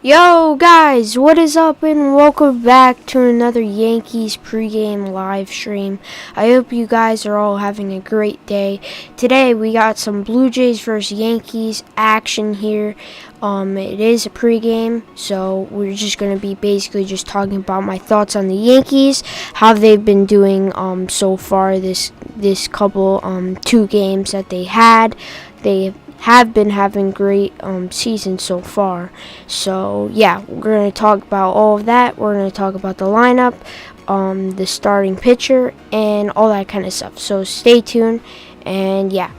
Yo guys, what is up and welcome back to another Yankees pregame live stream. I hope you guys are all having a great day. Today we got some Blue Jays versus Yankees action here. It is a pregame, so we're just going to be basically just talking about my thoughts on the Yankees, how they've been doing so far this couple two games that they had. They have been having great seasons so far. So yeah, we're going to talk about all of that. We're going to talk about the lineup, the starting pitcher, and all that kind of stuff. So stay tuned, and yeah.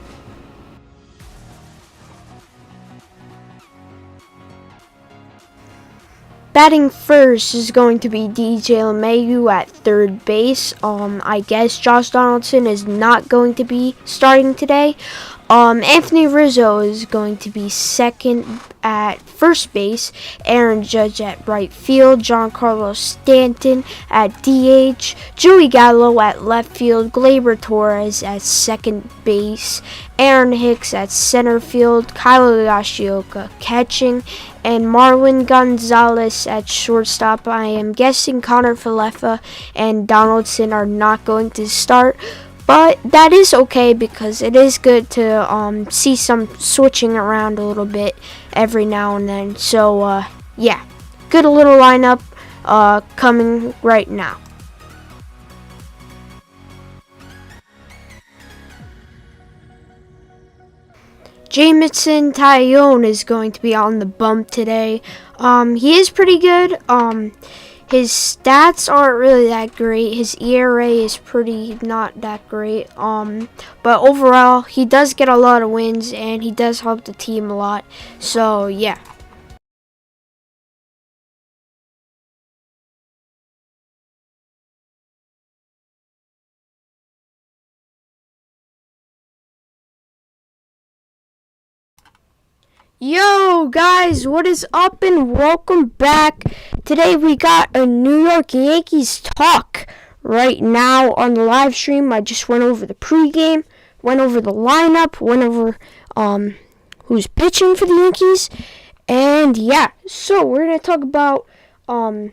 Batting first is going to be DJ LeMahieu at third base. I guess Josh Donaldson is not going to be starting today. Anthony Rizzo is going to be second at first base, Aaron Judge at right field, Giancarlo Stanton at DH, Joey Gallo at left field, Gleyber Torres at second base, Aaron Hicks at center field, Kyle Higashioka catching, and Marwin Gonzalez at shortstop. I am guessing Connor Falefa and Donaldson are not going to start. But that is okay because it is good to see some switching around a little bit every now and then. So, yeah, good little lineup coming right now. Jamison Tyone is going to be on the bump today. He is pretty good. His stats aren't really that great. His ERA is pretty not that great. But overall, he does get a lot of wins and he does help the team a lot. So, yeah. Yo guys, what is up and welcome back. Today we got a New York Yankees talk right now on the live stream. I just went over the pregame, went over the lineup, went over who's pitching for the Yankees, and yeah, so we're gonna talk about the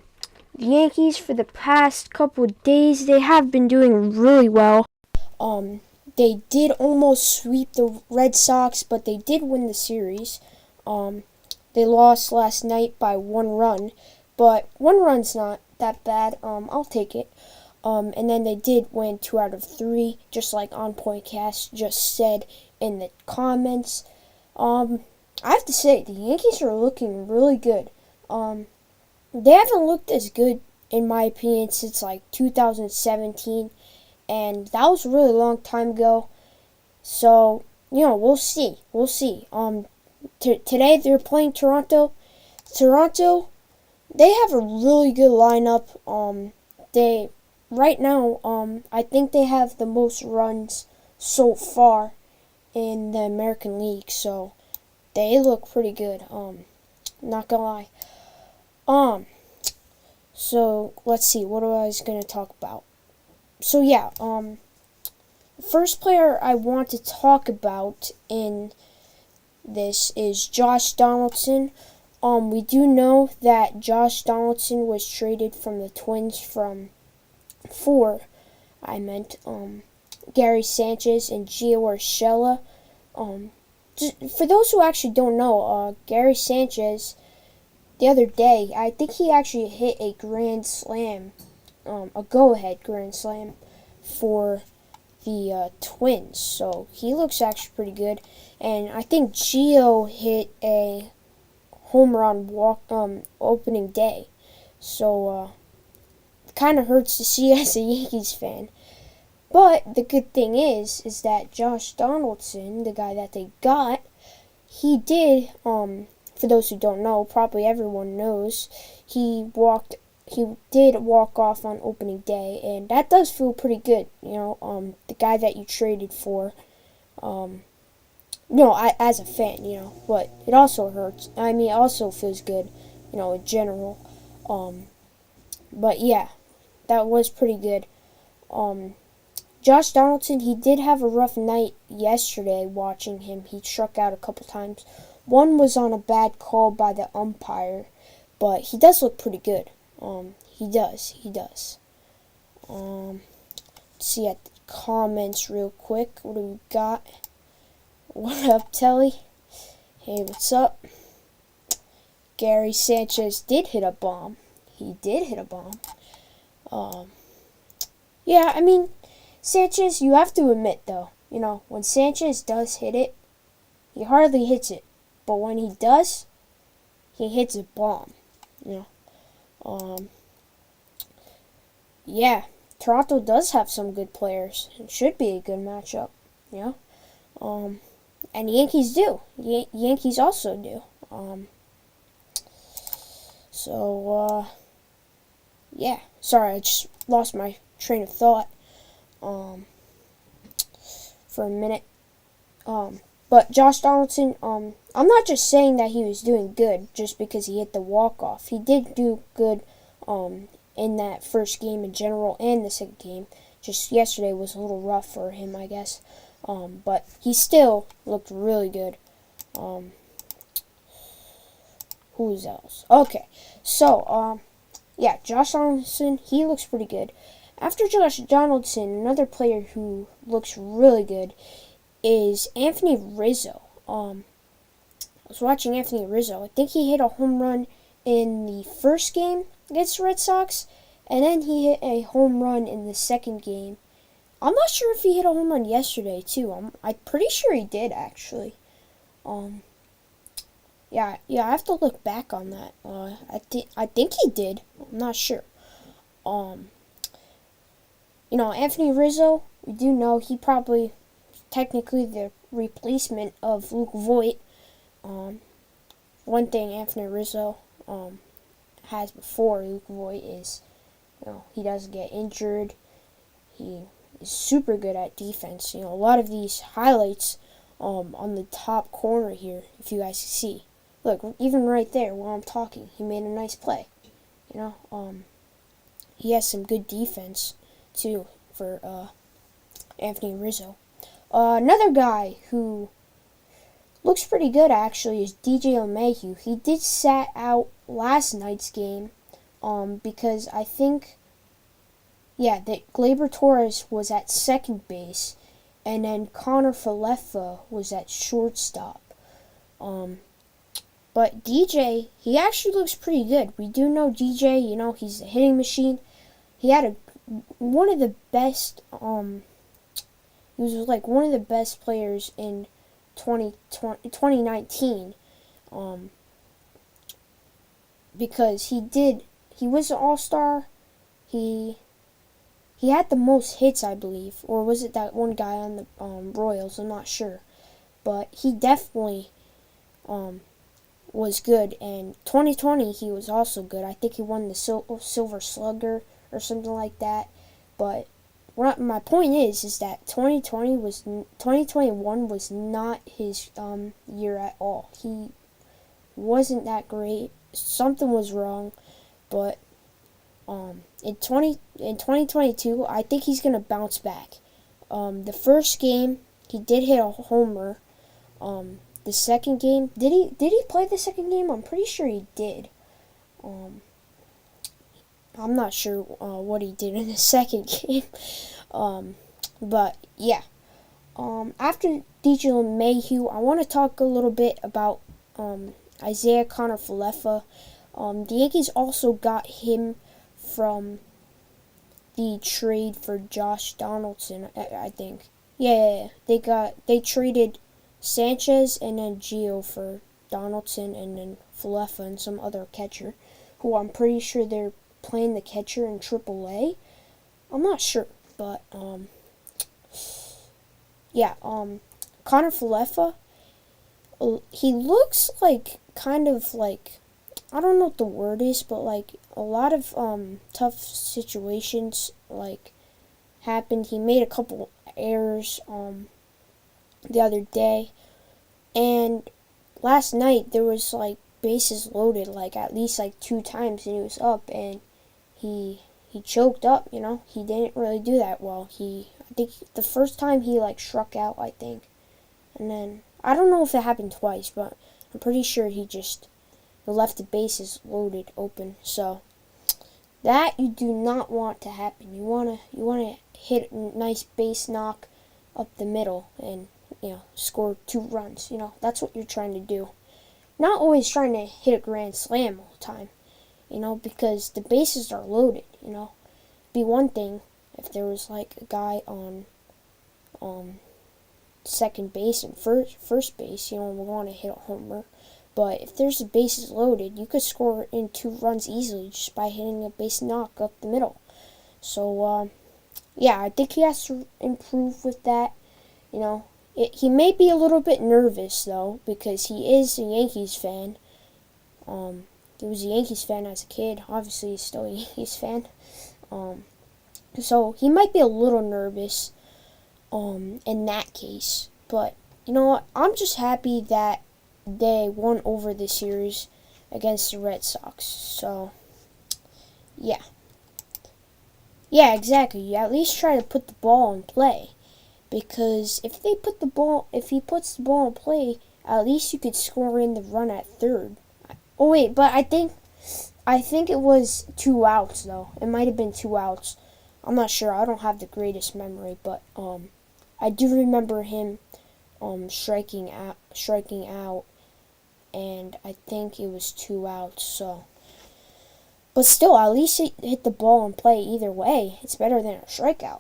Yankees for the past couple of days. They have been doing really well. They did almost sweep the Red Sox, but they did win the series. They lost last night by 1 run, but 1 run's not that bad. I'll take it. And then they did win 2 out of 3, just like On Point Cast just said in the comments. I have to say, the Yankees are looking really good. They haven't looked as good, in my opinion, since like 2017, and that was a really long time ago. So, we'll see. Today they're playing Toronto. Toronto, they have a really good lineup. Right now, I think they have the most runs so far in the American League. So they look pretty good. Not gonna lie. So let's see. What I was gonna talk about. So yeah. First player I want to talk about in this is Josh Donaldson. We do know that Josh Donaldson was traded from the Twins for Gary Sanchez and Gio Urshela. For those who actually don't know, Gary Sanchez, the other day, I think he actually hit a grand slam, a go-ahead grand slam for the Twins, so he looks actually pretty good. And I think Gio hit a home run opening day, so kind of hurts to see as a Yankees fan. But the good thing is that Josh Donaldson, the guy that they got, he did. For those who don't know, probably everyone knows, he did walk off on opening day, and that does feel pretty good. The guy that you traded for, as a fan, but it also hurts. I mean, it also feels good, in general. But yeah, that was pretty good. Josh Donaldson, he did have a rough night yesterday watching him. He struck out a couple times. One was on a bad call by the umpire, but he does look pretty good. He does. Let's see at the comments real quick. What do we got? What up, Telly? Hey, what's up? Gary Sanchez did hit a bomb. He did hit a bomb. Yeah, I mean, Sanchez, you have to admit, though, when Sanchez does hit it, he hardly hits it. But when he does, he hits a bomb, Yeah, Toronto does have some good players. It should be a good matchup, And the Yankees do. Yankees also do. Yeah. Sorry, I just lost my train of thought for a minute. But Josh Donaldson, I'm not just saying that he was doing good just because he hit the walk-off. He did do good in that first game in general and the second game. Just yesterday was a little rough for him, I guess. But he still looked really good. Who's else? Okay, so, yeah, Josh Donaldson, he looks pretty good. After Josh Donaldson, another player who looks really good is Anthony Rizzo. I was watching Anthony Rizzo. I think he hit a home run in the first game against the Red Sox, and then he hit a home run in the second game. I'm not sure if he hit a home run yesterday too. I'm pretty sure he did actually. Yeah, I have to look back on that. I think he did. I'm not sure. Anthony Rizzo, we do know he probably technically the replacement of Luke Voit. One thing Anthony Rizzo has before Luke Voit is, he doesn't get injured. He is super good at defense. A lot of these highlights on the top corner here, if you guys can see. Look, even right there while I'm talking, he made a nice play. He has some good defense too for Anthony Rizzo. Another guy who looks pretty good actually is DJ LeMahieu. He did sat out last night's game because I think, that Gleyber Torres was at second base and then Connor Falefa was at shortstop. But DJ, he actually looks pretty good. We do know DJ, he's a hitting machine. He had one of the best, he was like one of the best players in 2019, because he was an all-star. He had the most hits, I believe, or was it that one guy on the Royals? I'm not sure, but he definitely was good. And 2020, he was also good. I think he won the Silver Slugger or something like that. But my point is that 2021 was not his year at all. He wasn't that great. Something was wrong, but in 2022, I think he's gonna bounce back. The first game he did hit a homer. The second game, did he play the second game? I'm pretty sure he did. I'm not sure what he did in the second game. But yeah. After DJ LeMahieu, I want to talk a little bit about Isaiah Connor Falefa. The Yankees also got him from the trade for Josh Donaldson, I think. Yeah. They traded Sanchez and then Gio for Donaldson and then Falefa and some other catcher, who I'm pretty sure they're playing the catcher in AAA. I'm not sure, but Connor Falefa, he looks like kind of like, I don't know what the word is, but like a lot of tough situations like happened. He made a couple errors the other day, and last night there was like bases loaded like at least like 2 times, and he was up and he choked up. He didn't really do that well. I think the first time he like struck out, I think, and then I don't know if it happened twice, but I'm pretty sure he just or left the bases loaded open. So that you do not want to happen. You wanna hit a nice base knock up the middle and score 2 runs. That's what you're trying to do. Not always trying to hit a grand slam all the time. Because the bases are loaded. Be one thing if there was like a guy on second base and first base. We want to hit a homer. But if there's the bases loaded, you could score in 2 runs easily just by hitting a base knock up the middle. So, yeah, I think he has to improve with that. He may be a little bit nervous, though, because he is a Yankees fan. He was a Yankees fan as a kid. Obviously, he's still a Yankees fan. So, he might be a little nervous in that case. But, you know what? I'm just happy that they won over the series against the Red Sox. So, yeah. Yeah, exactly. You at least try to put the ball in play. Because if he puts the ball in play, at least you could score in the run at third. Oh wait, but I think it was 2 outs though. It might have been 2 outs. I'm not sure. I don't have the greatest memory, but I do remember him striking out, and I think it was 2 outs. So, but still, at least it hit the ball and play either way. It's better than a strikeout.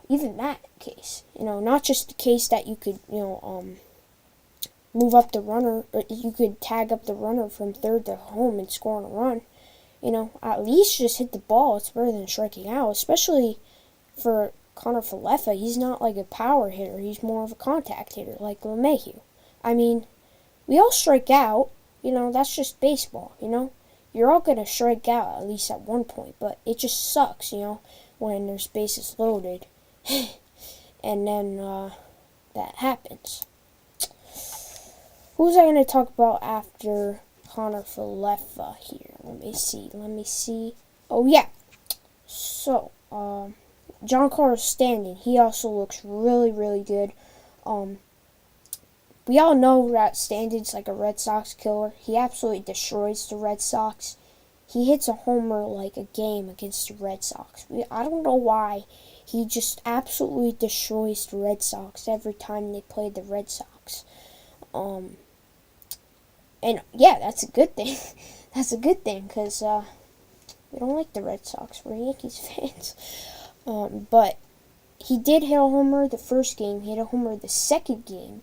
Even that case. Not just the case that you could move up the runner, or you could tag up the runner from third to home and score on a run. At least just hit the ball. It's better than striking out, especially for Connor Falefa. He's not like a power hitter. He's more of a contact hitter, like LeMahieu. I mean, we all strike out. That's just baseball. You're all going to strike out at least at one point, but it just sucks, when there's bases loaded. And then that happens. Who was I going to talk about after Connor Falefa here? Let me see. Oh, yeah. So, Giancarlo Stanton, he also looks really, really good. We all know that Stanton's like a Red Sox killer. He absolutely destroys the Red Sox. He hits a homer like a game against the Red Sox. I don't know why. He just absolutely destroys the Red Sox every time they play the Red Sox. And yeah, that's a good thing. That's a good thing, because we don't like the Red Sox. We're Yankees fans. But he did hit a homer the first game. He hit a homer the second game.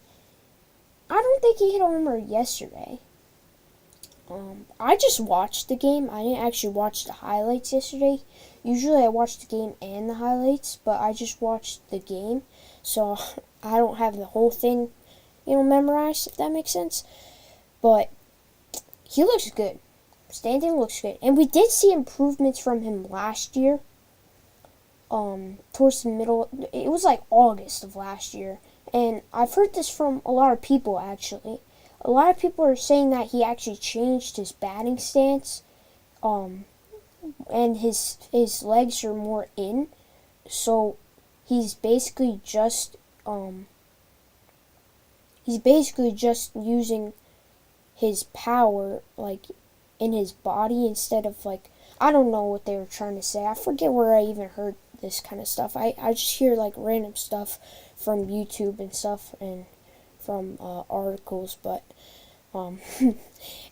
I don't think he hit a homer yesterday. I just watched the game. I didn't actually watch the highlights yesterday. Usually I watch the game and the highlights, but I just watched the game. So I don't have the whole thing, memorized, if that makes sense. But he looks good. Stanton looks good. And we did see improvements from him last year. Towards the middle. It was like August of last year. And I've heard this from a lot of people, actually. A lot of people are saying that he actually changed his batting stance. And his legs are more in. So he's basically just using his power like in his body instead of like, I don't know what they were trying to say. I forget where I even heard this kind of stuff. I just hear like random stuff from YouTube and stuff and from articles, but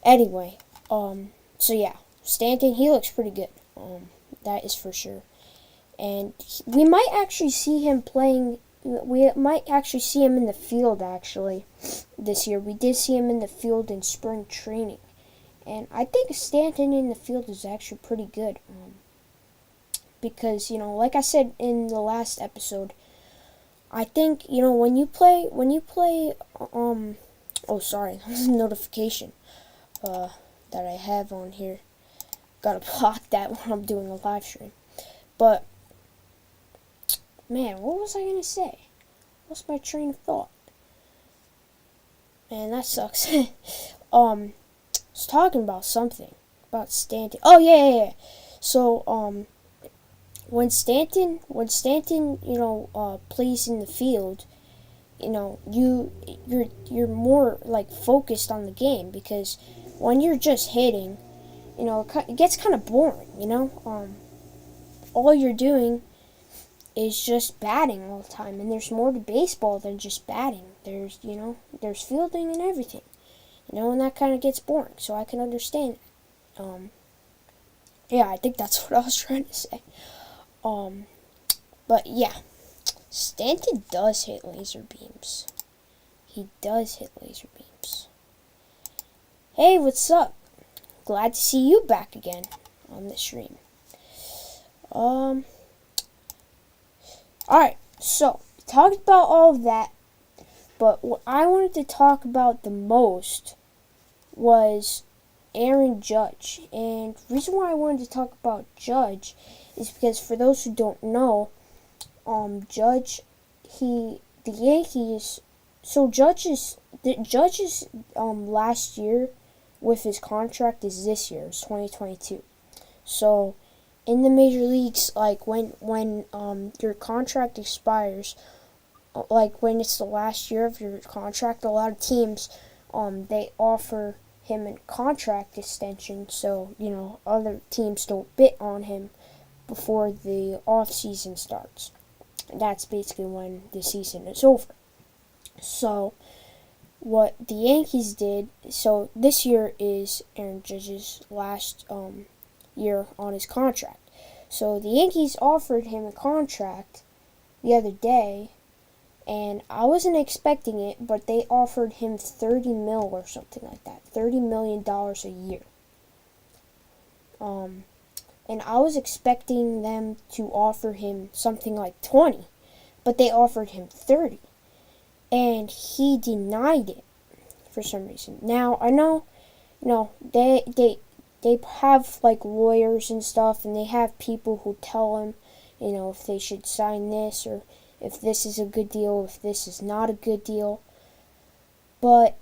anyway, so yeah, Stanton, he looks pretty good. That is for sure. And we might actually see him playing. We might actually see him in the field, actually, this year. We did see him in the field in spring training. And I think Stanton in the field is actually pretty good. Because, like I said in the last episode, I think, when you play, oh, sorry, there's a notification that I have on here. Gotta block that when I'm doing a live stream. But, man, what was I gonna say? What's my train of thought? Man, that sucks. I was talking about something. About Stanton. Oh, yeah. So, when Stanton, plays in the field, you're more like focused on the game, because when you're just hitting, it gets kind of boring. All you're doing is just batting all the time, and there's more to baseball than just batting. There's fielding and everything. And that kind of gets boring. So I can understand. Yeah, I think that's what I was trying to say. But yeah, Stanton does hit laser beams. He does hit laser beams. Hey, what's up? Glad to see you back again on the stream. Alright, so talked about all of that, but what I wanted to talk about the most was Aaron Judge. And the reason why I wanted to talk about Judge is because, for those who don't know, Judge's last year with his contract is this year, it's 2022. So in the major leagues, like when your contract expires, like when it's the last year of your contract, a lot of teams they offer him a contract extension, so other teams don't bid on him before the off season starts. That's basically when the season is over. So what the Yankees did, so this year is Aaron Judge's last year on his contract. So the Yankees offered him a contract the other day, and I wasn't expecting it, but they offered him $30 million or something like that, $30 million a year. And I was expecting them to offer him something like 20, but they offered him 30, and he denied it for some reason. Now I know, they have like lawyers and stuff, and they have people who tell him, if they should sign this, or if this is a good deal, if this is not a good deal. But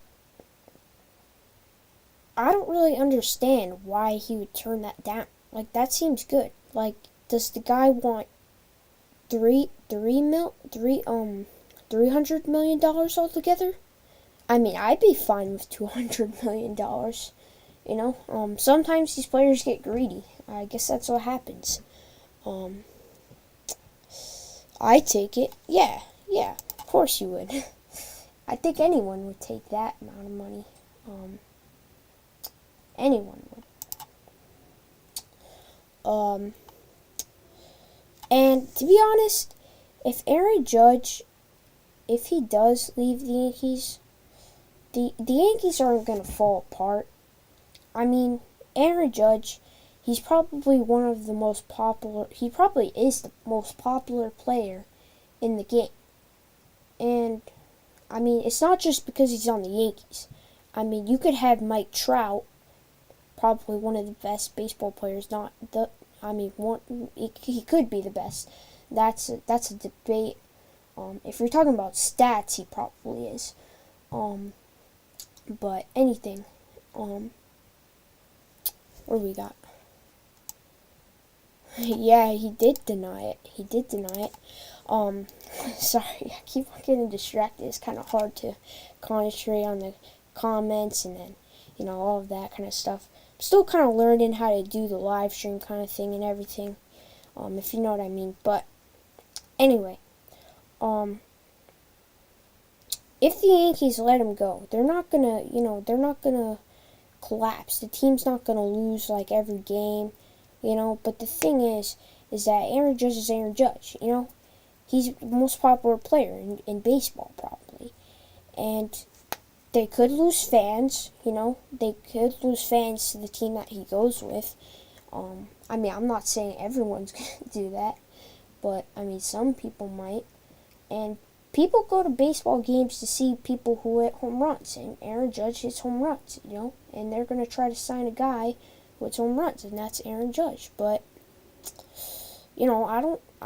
I don't really understand why he would turn that down. Like, that seems good. Like, does the guy want $300 million altogether? I mean, I'd be fine with $200 million. Sometimes these players get greedy. I guess that's what happens. I take it. Yeah, of course you would. I think anyone would take that amount of money. Anyone would. And to be honest, if Aaron Judge, if he does leave the Yankees, the Yankees aren't going to fall apart. I mean, Aaron Judge, he's probably one of the most popular, he probably is the most popular player in the game. And, I mean, it's not just because he's on the Yankees. I mean, you could have Mike Trout, probably one of the best baseball players, he could be the best. That's a debate. If you're talking about stats, he probably is. But anything. What do we got? Yeah, he did deny it. Sorry, I keep getting distracted. It's kind of hard to concentrate on the comments and then, all of that kind of stuff. I'm still kind of learning how to do the live stream kind of thing and everything, if you know what I mean. But anyway, if the Yankees let him go, they're not gonna collapse. The team's not gonna lose like every game, But the thing is that Aaron Judge is Aaron Judge, He's the most popular player in baseball, probably. And they could lose fans, They could lose fans to the team that he goes with. I mean, I'm not saying everyone's going to do that. But, I mean, some people might. And people go to baseball games to see people who hit home runs. And Aaron Judge hits home runs, And they're going to try to sign a guy who hits home runs. And that's Aaron Judge. But, I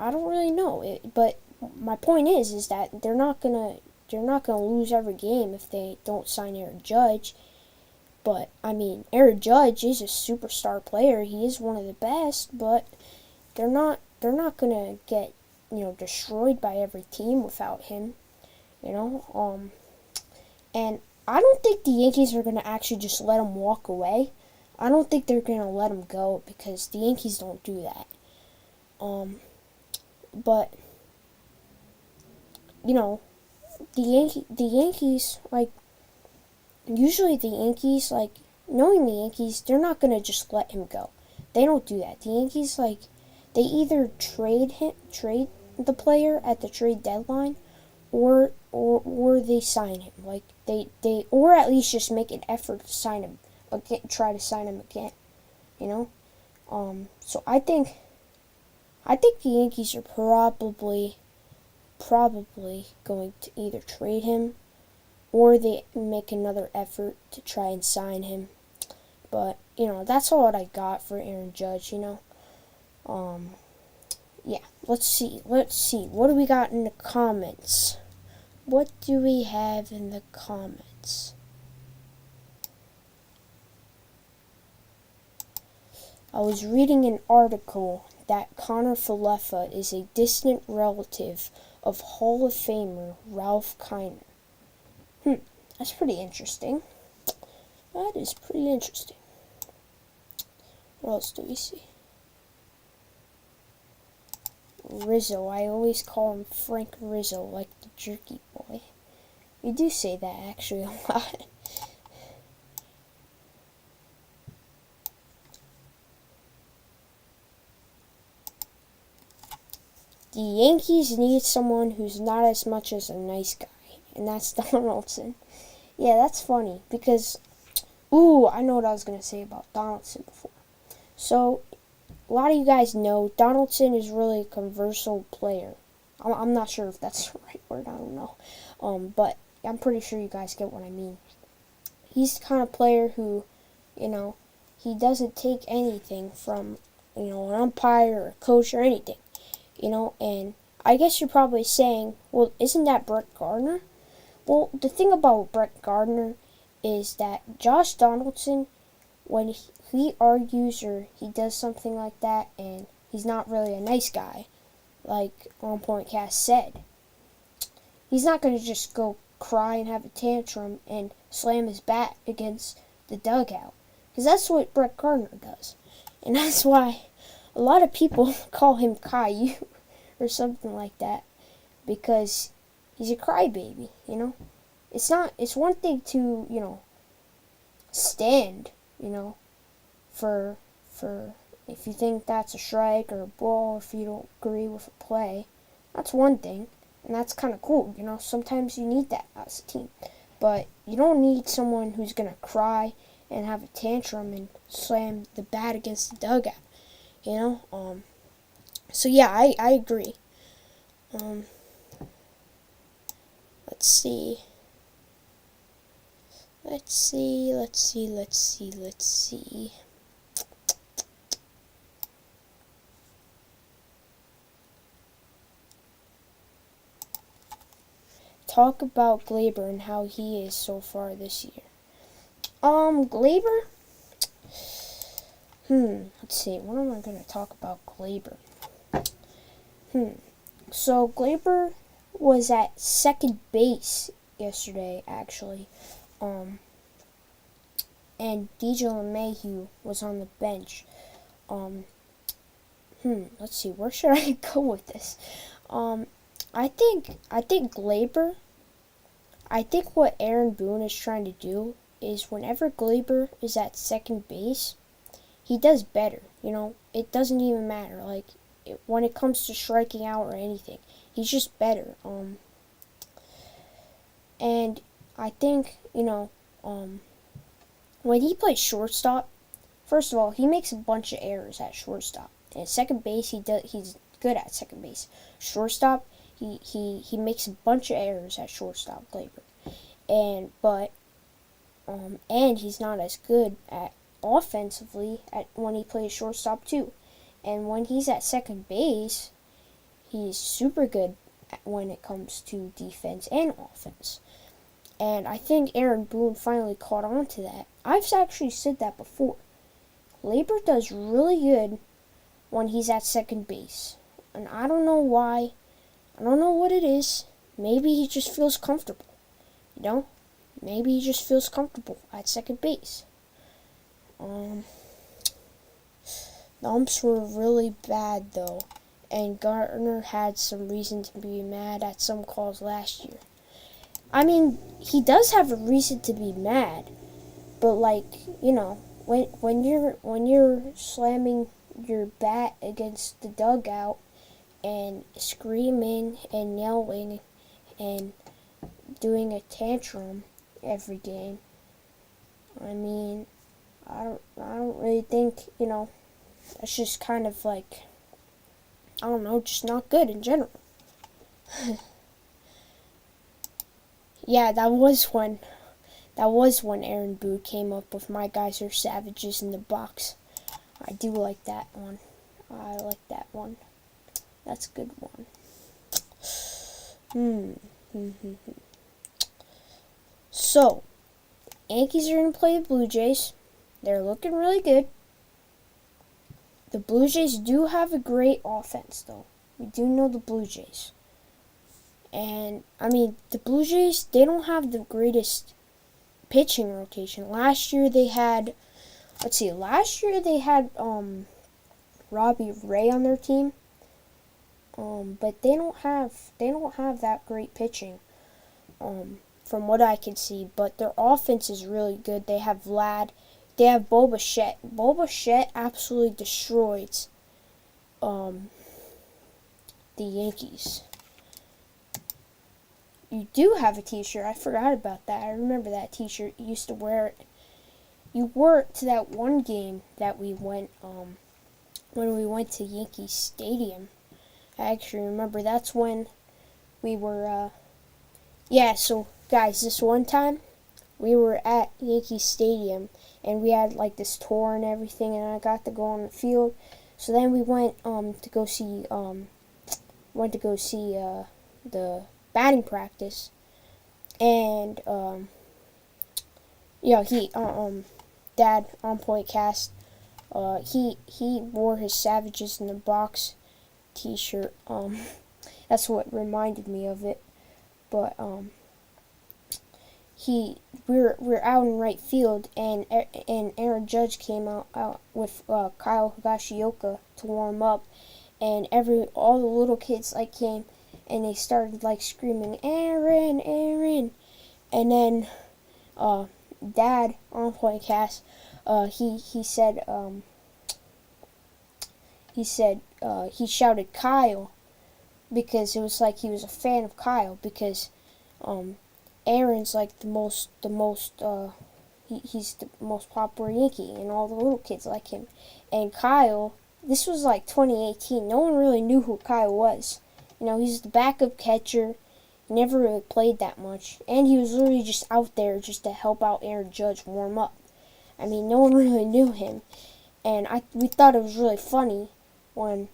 don't really know. But my point is that they're not gonna lose every game if they don't sign Aaron Judge. But I mean, Aaron Judge is a superstar player. He is one of the best. But they're not gonna get destroyed by every team without him. And I don't think the Yankees are going to actually just let him walk away. I don't think they're going to let him go because the Yankees don't do that. But you know, the Yankees, like, usually the Yankees, like, knowing the Yankees, they're not gonna just let him go. They don't do that. The Yankees, like, they either trade the player at the trade deadline, or they sign him. Like, or at least just make an effort to sign him again, try to sign him again. You know, so I think the Yankees are probably going to either trade him or they make another effort to try and sign him. But, that's all I got for Aaron Judge, Yeah, let's see. What do we got in the comments? What do we have in the comments? I was reading an article that Connor Falefa is a distant relative of Hall of Famer Ralph Kiner. That's pretty interesting. That is pretty interesting. What else do we see? Rizzo. I always call him Frank Rizzo, like the jerky boy. We do say that actually a lot. The Yankees need someone who's not as much as a nice guy, and that's Donaldson. Yeah, that's funny, because, I know what I was going to say about Donaldson before. So, a lot of you guys know Donaldson is really a controversial player. I'm not sure if that's the right word, I don't know. But I'm pretty sure you guys get what I mean. He's the kind of player who, he doesn't take anything from, an umpire or a coach or anything. And I guess you're probably saying, well, isn't that Brett Gardner? Well, the thing about Brett Gardner is that Josh Donaldson, when he argues or he does something like that and he's not really a nice guy, like On Point Cast said, he's not going to just go cry and have a tantrum and slam his bat against the dugout. Because that's what Brett Gardner does. And that's why a lot of people call him Caillou or something like that, because he's a crybaby, It's one thing to, stand, for if you think that's a strike or a ball, if you don't agree with a play. That's one thing, and that's kind of cool, Sometimes you need that as a team. But you don't need someone who's going to cry and have a tantrum and slam the bat against the dugout, So yeah, I agree. Let's see. Talk about Glaber and how he is so far this year. Glaber? Let's see. What am I going to talk about Glaber? So Glaber was at second base yesterday, actually. And DJ LeMahieu was on the bench. Let's see. Where should I go with this? I think Glaber. I think what Aaron Boone is trying to do is whenever Glaber is at second base, he does better. It doesn't even matter. Like, when it comes to striking out or anything, he's just better. And I think, when he plays shortstop, first of all, he makes a bunch of errors at shortstop. And at second base, he's good at second base. Shortstop, he makes a bunch of errors at shortstop, Glaber. And he's not as good at offensively when he plays shortstop too. And when he's at second base, he's super good when it comes to defense and offense. And I think Aaron Boone finally caught on to that. I've actually said that before. Glaber does really good when he's at second base. And I don't know why. I don't know what it is. Maybe he just feels comfortable, Maybe he just feels comfortable at second base. The umps were really bad, though, and Gardner had some reason to be mad at some calls last year. I mean, he does have a reason to be mad, but when you're slamming your bat against the dugout and screaming and yelling and doing a tantrum every game, I mean, I don't really think, it's just kind of like, I don't know, just not good in general. Yeah, that was when Aaron Boone came up with "My Guys Are Savages in the Box." I do like that one. I like that one. That's a good one. So, Yankees are going to play the Blue Jays. They're looking really good. The Blue Jays do have a great offense, though. We do know the Blue Jays. And, I mean, the Blue Jays, they don't have the greatest pitching rotation. Last year they had Robbie Ray on their team. But they don't have that great pitching. From what I can see, but their offense is really good. They have Vlad. They have Bo Bichette. Bo Bichette absolutely destroys the Yankees. You do have a t-shirt. I forgot about that. I remember that t-shirt. You used to wear it. You wore it to that one game that we went, when we went to Yankee Stadium. I actually remember that's when we were, so guys, this one time, we were at Yankee Stadium, and we had, this tour and everything, and I got to go on the field. So then we went, to go see the batting practice, and Dad on Point Cast, he wore his Savages in the Box t-shirt. That's what reminded me of it. But we're out in right field, and Aaron Judge came out with Kyle Higashioka to warm up, and all the little kids came. And they started screaming, "Aaron, Aaron!" And then Dad on Point Cast, he shouted Kyle, because it was like he was a fan of Kyle, because Aaron's he's the most popular Yankee, and all the little kids like him. And Kyle, this was 2018. No one really knew who Kyle was. He's the backup catcher. He never really played that much. And he was literally just out there just to help out Aaron Judge warm up. I mean, no one really knew him. And we thought it was really funny when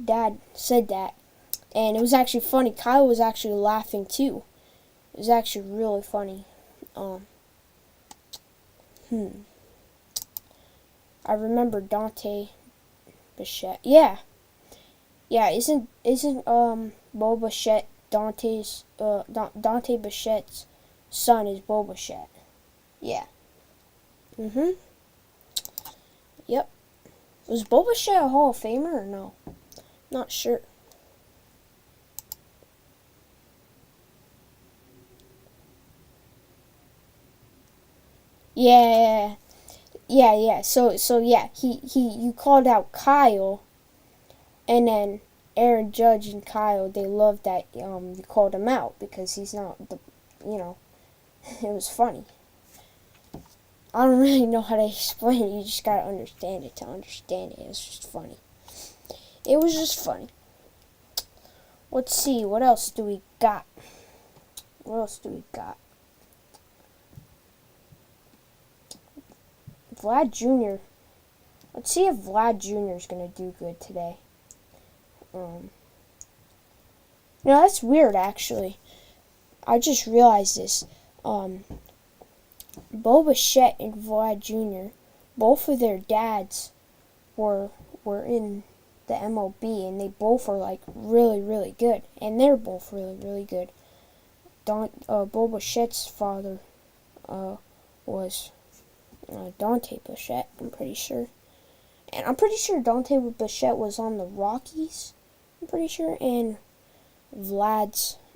Dad said that. And it was actually funny. Kyle was actually laughing too. It was actually really funny. I remember Dante Bichette. Yeah, isn't Bo Bichette Dante Bichette's son is Bo Bichette? Yeah. Yep. Was Bo Bichette a Hall of Famer or no? Not sure. Yeah. So yeah, you called out Kyle. And then Aaron Judge and Kyle, they loved that you called him out, because he's not it was funny. I don't really know how to explain it. You just gotta understand it to understand it. It was just funny. It was just funny. Let's see, what else do we got? Vlad Jr. Let's see if Vlad Jr. is gonna do good today. That's weird, actually. I just realized this. Bo Bichette and Vlad Jr., both of their dads were in the MLB, and they both are really, really good. And they're both really, really good. Bo Bichette's father was Dante Bichette, I'm pretty sure. And I'm pretty sure Dante Bichette was on the Rockies, I'm pretty sure, and Vladimir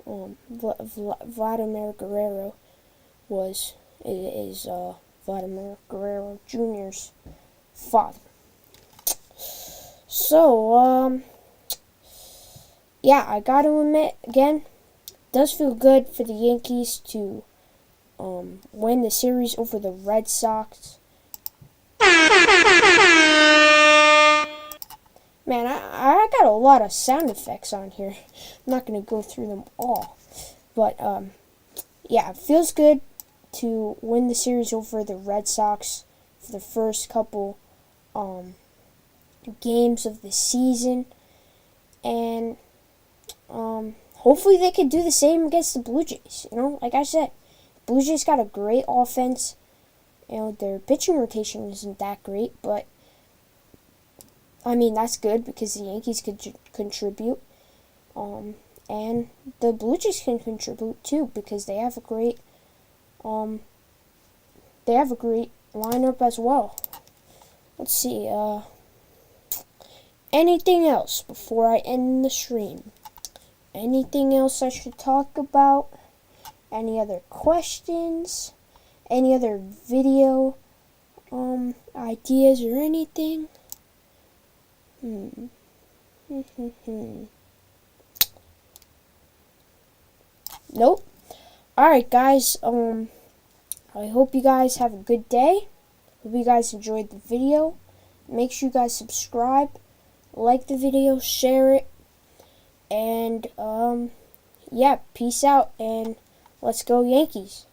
Guerrero is Vladimir Guerrero Jr.'s father. So, yeah, I gotta admit, again, it does feel good for the Yankees to win the series over the Red Sox. Man, I got a lot of sound effects on here. I'm not going to go through them all. But, yeah, it feels good to win the series over the Red Sox for the first couple games of the season. And hopefully they can do the same against the Blue Jays. You know, like I said, Blue Jays got a great offense. You know, their pitching rotation isn't that great, but I mean, that's good because the Yankees could contribute. And the Blue Jays can contribute too because they have a great lineup as well. Let's see, anything else before I end the stream? Anything else I should talk about? Any other questions? Any other video ideas or anything? Nope. Alright, guys. I hope you guys have a good day. Hope you guys enjoyed the video. Make sure you guys subscribe, like the video, share it, and yeah, peace out, and let's go Yankees.